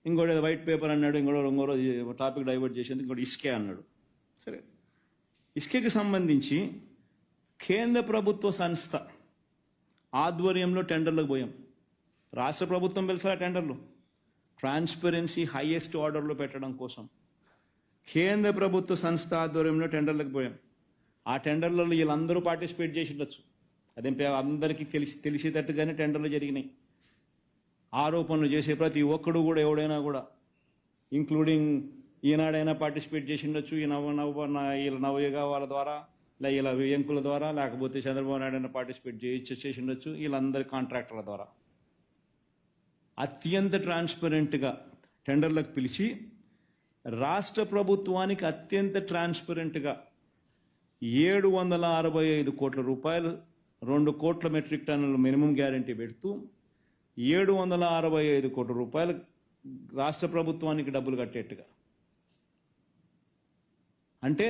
ఇంకోటి white paper అన్నాడు, ఇంకో టాపిక్ డైవర్ట్ చేసేందుకు ఇంకోటి ఇసుకే అన్నాడు. సరే, ఇసుకకి సంబంధించి కేంద్ర ప్రభుత్వ సంస్థ ఆధ్వర్యంలో టెండర్లకు పోయాం. రాష్ట్ర ప్రభుత్వం పిలిచిన టెండర్లు ట్రాన్స్పరెన్సీ హైయెస్ట్ ఆర్డర్లో పెట్టడం కోసం కేంద్ర ప్రభుత్వ సంస్థ ఆధ్వర్యంలో టెండర్లకు పోయాం. ఆ టెండర్లలో వీళ్ళందరూ పార్టిసిపేట్ చేసి ఉండొచ్చు. అదేం అందరికీ తెలిసేటట్టుగానే టెండర్లు జరిగినాయి. ఆరోపణలు చేసే ప్రతి ఒక్కడు కూడా ఎవడైనా కూడా ఇంక్లూడింగ్ ఈనాడైనా పార్టిసిపేట్ చేసి ఉండొచ్చు. ఈ వీళ్ళ నవయుగ వాళ్ళ ద్వారా, ఇలా వ్యంకుల ద్వారా, లేకపోతే చంద్రబాబు నాయుడు అయినా పార్టిసిపేట్ చేసి ఉండొచ్చు. వీళ్ళందరి కాంట్రాక్టర్ల ద్వారా అత్యంత ట్రాన్స్పరెంట్గా టెండర్లకు పిలిచి రాష్ట్ర ప్రభుత్వానికి అత్యంత ట్రాన్స్పరెంట్గా 765 కోట్ల రూపాయలు, 2 కోట్ల మెట్రిక్ టన్నుల మినిమం గ్యారంటీ పెడుతూ 765 కోట్ల రూపాయలు రాష్ట్ర ప్రభుత్వానికి డబ్బులు కట్టేట్టుగా, అంటే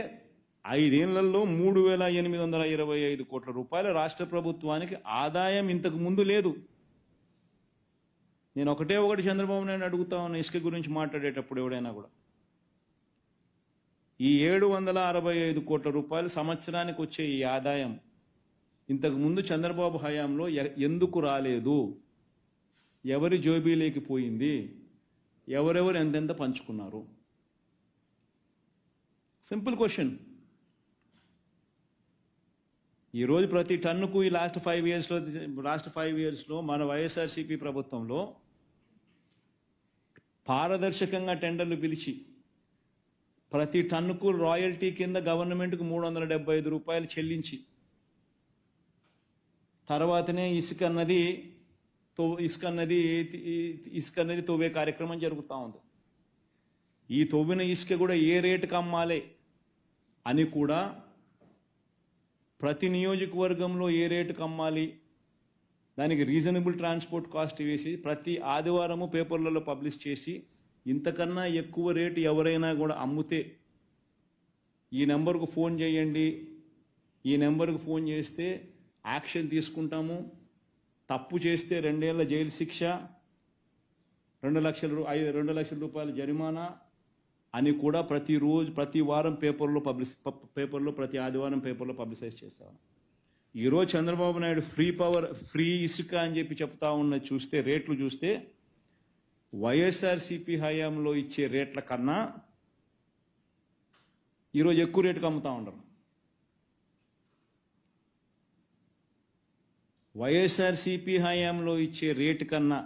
5 ఏళ్లలో 3,825 కోట్ల రూపాయలు రాష్ట్ర ప్రభుత్వానికి ఆదాయం ఇంతకు ముందు లేదు. నేను ఒకటి చంద్రబాబు నాయుడు అడుగుతా ఉన్న ఇసుక గురించి మాట్లాడేటప్పుడు ఎవడైనా కూడా ఈ 765 కోట్ల రూపాయలు సంవత్సరానికి వచ్చే ఈ ఆదాయం ఇంతకు ముందు చంద్రబాబు హయాంలో ఎందుకు రాలేదు? ఎవరి జోబీలోకి పోయింది? ఎవరెవరు ఎంతెంత పంచుకున్నారు? Simple question. ఈరోజు ప్రతి టన్నుకు ఈ లాస్ట్ 5 ఇయర్స్లో మన వైఎస్ఆర్సీపీ ప్రభుత్వంలో పారదర్శకంగా టెండర్లు పిలిచి ప్రతి టన్నుకు రాయల్టీ కింద గవర్నమెంట్కు 375 రూపాయలు చెల్లించి తర్వాతనే ఇసుక అన్నది తవ్వే కార్యక్రమం జరుగుతూ ఉంది. ఈ తవ్విన ఇసుక కూడా ఏ రేటుకి అమ్మాలి అని కూడా ప్రతి నియోజకవర్గంలో ఏ రేటుకి అమ్మాలి, దానికి రీజనబుల్ ట్రాన్స్పోర్ట్ కాస్ట్ వేసి ప్రతి ఆదివారము పేపర్లలో పబ్లిష్ చేసి ఇంతకన్నా ఎక్కువ రేటు ఎవరైనా కూడా అమ్ముతే ఈ నెంబర్కు ఫోన్ చేయండి, ఈ నెంబర్కు ఫోన్ చేస్తే యాక్షన్ తీసుకుంటాము, తప్పు చేస్తే 2 ఏళ్ల జైలు శిక్ష, 2 లక్షల రూపాయల జరిమానా అని కూడా ప్రతి వారం పేపర్లో ప్రతి ఆదివారం పేపర్లో పబ్లిసైజ్ చేస్తాను. ఈరోజు చంద్రబాబు నాయుడు ఫ్రీ ఇసుక అని చెప్పి చెప్తా ఉన్న చూస్తే రేట్లు చూస్తే వైఎస్ఆర్సీపీ హయాంలో ఇచ్చే రేట్ల కన్నా ఈరోజు ఎక్కువ రేటుకు అమ్ముతా ఉండరు. వైఎస్ఆర్సీపీ హయాంలో ఇచ్చే రేటు కన్నా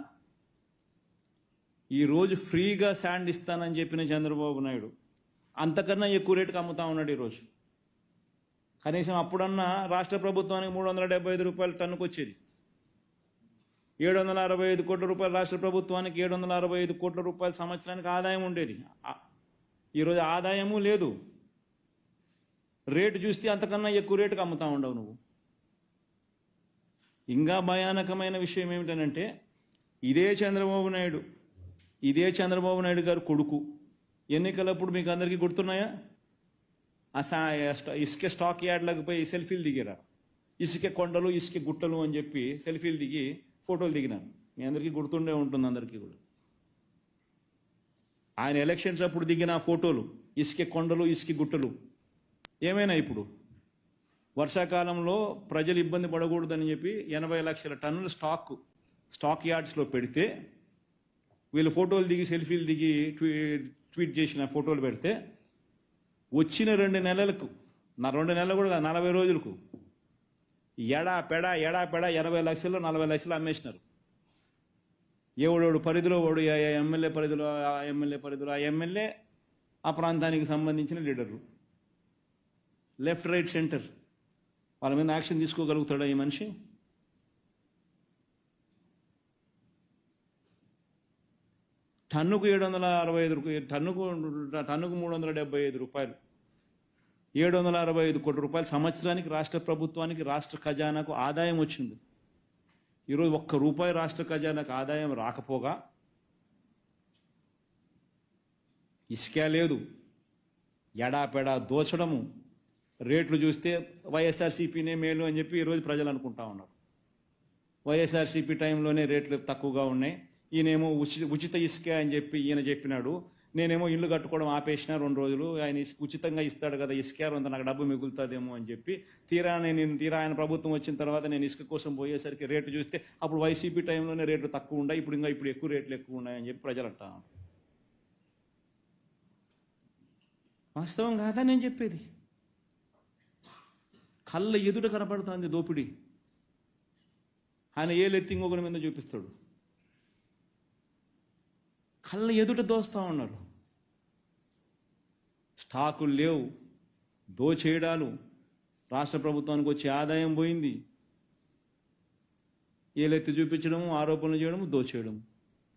ఈరోజు ఫ్రీగా శాండ్ ఇస్తానని చెప్పిన చంద్రబాబు నాయుడు అంతకన్నా ఎక్కువ రేటుకు అమ్ముతా ఉన్నాడు ఈరోజు. కనీసం అప్పుడన్నా రాష్ట్ర ప్రభుత్వానికి 375 రూపాయల టన్నుకు వచ్చేది. 765 కోట్ల రూపాయలు రాష్ట్ర ప్రభుత్వానికి 765 కోట్ల రూపాయల సంవత్సరానికి ఆదాయం ఉండేది. ఈరోజు ఆదాయము లేదు, రేటు చూస్తే అంతకన్నా ఎక్కువ రేటుకు అమ్ముతా ఉండవు నువ్వు. ఇంకా భయానకమైన విషయం ఏమిటనంటే ఇదే చంద్రబాబు నాయుడు గారు కొడుకు ఎన్నికలప్పుడు మీకు అందరికీ గుర్తున్నాయా? ఇసుక స్టాక్ యార్డ్లకు పోయి సెల్ఫీలు దిగారా, ఇసుక కొండలు ఇసుక గుట్టలు అని చెప్పి సెల్ఫీలు దిగి ఫోటోలు దిగినాను. మీ అందరికీ గుర్తుండే ఉంటుంది అందరికీ కూడా. ఆయన ఎలక్షన్స్ అప్పుడు దిగిన ఫోటోలు ఇసుక కొండలు ఇసుక గుట్టలు ఏమైనా ఇప్పుడు వర్షాకాలంలో ప్రజలు ఇబ్బంది పడకూడదని చెప్పి 80 లక్షల టన్నుల స్టాక్ యార్డ్స్లో పెడితే వీళ్ళు ఫోటోలు దిగి సెల్ఫీలు దిగి ట్వీట్ చేసిన ఫోటోలు పెడితే వచ్చిన 2 నెలలకు 2 నెలలు కూడా 40 రోజులకు ఎడా పెడ 80 లక్షలు 40 లక్షలు అమ్మేసినారు. ఎవడోడు పరిధిలో వాడు ఎమ్మెల్యే పరిధిలో ఆ ఎమ్మెల్యే ఆ ప్రాంతానికి సంబంధించిన లీడర్లు, లెఫ్ట్ రైట్ సెంటర్ వాళ్ళ మీద యాక్షన్ తీసుకోగలుగుతాడా ఈ మనిషి? టన్నుకు 765 టన్నుకు 375 రూపాయలు, 765 కోట్ల రూపాయలు సంవత్సరానికి రాష్ట్ర ప్రభుత్వానికి రాష్ట్ర ఖజానాకు ఆదాయం వచ్చింది. ఈరోజు ₹1 రాష్ట్ర ఖజానాకు ఆదాయం రాకపోగా ఇసుక లేదు, ఎడాపెడా దోచడము, రేట్లు చూస్తే వైఎస్ఆర్సీపీనే మేలు అని చెప్పి ఈరోజు ప్రజలు అనుకుంటా ఉన్నారు. వైఎస్ఆర్సీపీ టైంలోనే రేట్లు తక్కువగా ఉన్నాయి, ఈయనేమో ఉచిత ఇసుక అని చెప్పి ఈయన చెప్పినాడు. నేనేమో ఇల్లు కట్టుకోవడం ఆపేసిన 2 రోజులు, ఆయన ఉచితంగా ఇస్తాడు కదా ఇసుక, అంత నాకు డబ్బు మిగులుతుందేమో అని చెప్పి తీరా ఆయన ప్రభుత్వం వచ్చిన తర్వాత నేను ఇసుక కోసం పోయేసరికి రేటు చూస్తే అప్పుడు వైసీపీ టైంలోనే రేట్లు తక్కువ ఉన్నాయి, ఇప్పుడు ఎక్కువ రేట్లు ఎక్కువ ఉన్నాయని చెప్పి ప్రజలు అంటారు. వాస్తవం కాదా నేను చెప్పేది? కళ్ళ ఎదుట కనపడుతుంది దోపిడీ. ఆయన ఏలెత్తి ఇంకొకరి మీద చూపిస్తాడు. కళ్ళ ఎదుట దోస్తా ఉన్నారు. స్టాకులు లేవు, దోచేయడాలు, రాష్ట్ర ప్రభుత్వానికి వచ్చే ఆదాయం పోయింది. ఏలెత్తి చూపించడము, ఆరోపణలు చేయడము, దోచేయడము.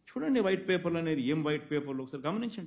చూడండి వైట్ పేపర్లు అనేది ఏం వైట్ పేపర్లు ఒకసారి గమనించండి.